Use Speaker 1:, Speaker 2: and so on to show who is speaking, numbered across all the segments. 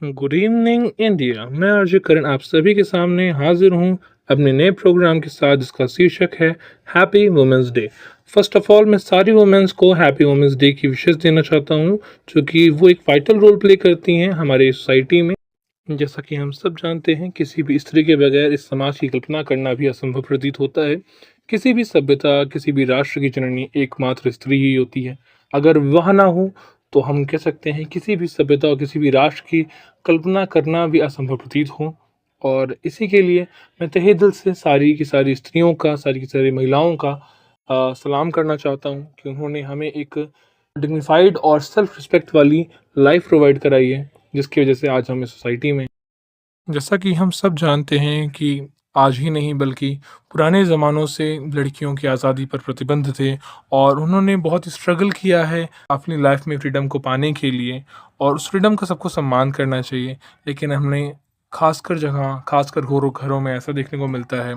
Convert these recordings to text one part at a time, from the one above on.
Speaker 1: Good evening India. मैं RJ करण आप सभी के सामने हाजिर हूँ अपने नए प्रोग्राम के साथ जिसका शीर्षक है happy women's day. First of all मैं सारी वुमेंस को हैप्पी वुमेंस डे की विशेष देना चाहता हूँ, क्योंकि वो एक वाइटल रोल प्ले करती हैं हमारे सोसाइटी में। जैसा कि हम सब जानते हैं, किसी भी स्त्री के बगैर इस समाज की कल्पना करना भी असंभव प्रतीत होता है। किसी भी सभ्यता, किसी भी राष्ट्र की जननी एकमात्र स्त्री ही होती है। अगर वह ना हो तो हम कह सकते हैं किसी भी सभ्यता और किसी भी राष्ट्र की कल्पना करना भी असंभव प्रतीत हो। और इसी के लिए मैं तहे दिल से सारी की सारी स्त्रियों का, सारी की सारी महिलाओं का सलाम करना चाहता हूँ कि उन्होंने हमें एक डिग्निफाइड और सेल्फ रिस्पेक्ट वाली लाइफ प्रोवाइड कराई है, जिसकी वजह से आज हम इस सोसाइटी में। जैसा कि हम सब जानते हैं कि आज ही नहीं बल्कि पुराने ज़मानों से लड़कियों की आज़ादी पर प्रतिबंध थे और उन्होंने बहुत स्ट्रगल किया है अपनी लाइफ में फ्रीडम को पाने के लिए। और उस फ्रीडम का सबको सम्मान करना चाहिए। लेकिन हमने खासकर घरों घरों में ऐसा देखने को मिलता है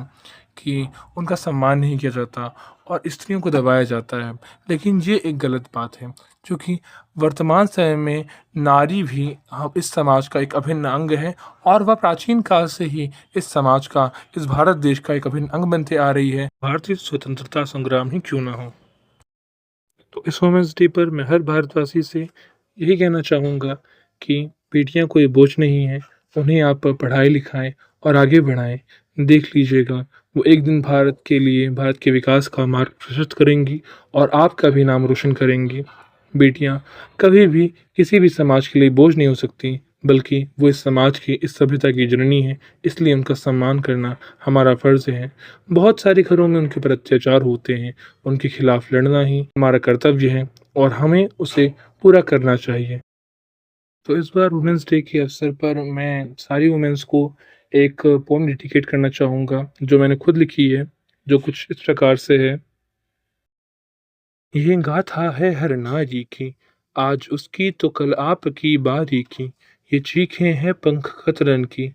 Speaker 1: कि उनका सम्मान नहीं किया जाता और स्त्रियों को दबाया जाता है। लेकिन ये एक गलत बात है, क्योंकि वर्तमान समय में नारी भी इस समाज का एक अभिन्न अंग है और वह प्राचीन काल से ही इस समाज का, इस भारत देश का एक अभिन्न अंग बनते आ रही है, भारतीय स्वतंत्रता संग्राम ही क्यों ना हो। तो इस वुमेन्स डे पर मैं हर भारतवासी से यही कहना चाहूँगा कि बेटियां कोई बोझ नहीं है, उन्हें आप पढ़ाई लिखाएं और आगे बढ़ाएं। देख लीजिएगा, वो एक दिन भारत के लिए, भारत के विकास का मार्ग प्रशस्त करेंगी और आपका भी नाम रोशन करेंगी। बेटियां कभी भी किसी भी समाज के लिए बोझ नहीं हो सकती, बल्कि वो इस समाज की, इस सभ्यता की जननी है। इसलिए उनका सम्मान करना हमारा फ़र्ज़ है। बहुत सारे घरों में उनके ऊपर अत्याचार होते हैं, उनके खिलाफ लड़ना ही हमारा कर्तव्य है और हमें उसे पूरा करना चाहिए। तो इस बार वुमेंस डे के अवसर पर मैं सारी वुमेन्स को एक पोएम डेडिकेट करना चाहूँगा, जो मैंने खुद लिखी है, जो कुछ इस प्रकार से है। ये गाथा है हर नारी की, आज उसकी तो कल आपकी बारी की। ये चीखें हैं पंख कतरन की,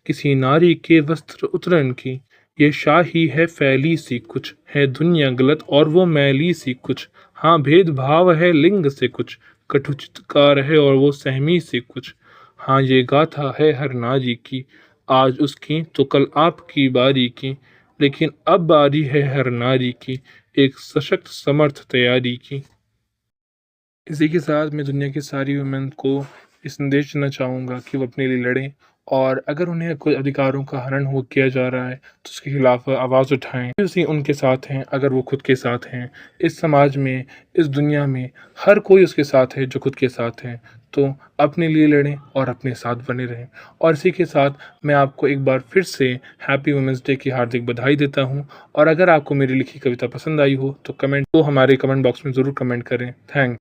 Speaker 1: किसी नारी के वस्त्र उतरन की। ये शाही है फैली सी कुछ, है दुनिया गलत और वो मैली सी कुछ। हाँ भेदभाव है लिंग से कुछ, कटुचित्कार है और वो सहमी से कुछ। हाँ ये गाथा है हर नारी की, आज उसकी तो कल आपकी बारी की। लेकिन अब बारी है हर नारी की, एक सशक्त समर्थ तैयारी की। इसी के साथ मैं दुनिया की सारी वुमेन को ये संदेश देना चाहूँगा कि वो अपने लिए लड़ें और अगर उन्हें कोई अधिकारों का हनन हो किया जा रहा है तो उसके खिलाफ आवाज़ उठाएं। उसी उनके साथ हैं अगर वो खुद के साथ हैं। इस समाज में, इस दुनिया में हर कोई उसके साथ है जो खुद के साथ है। तो अपने लिए लड़ें और अपने साथ बने रहें। और इसी के साथ मैं आपको एक बार फिर से हैप्पी वुमेंस डे की हार्दिक बधाई देता हूँ। और अगर आपको मेरी लिखी कविता पसंद आई हो तो हमारे कमेंट बॉक्स में ज़रूर कमेंट करें। थैंक्स।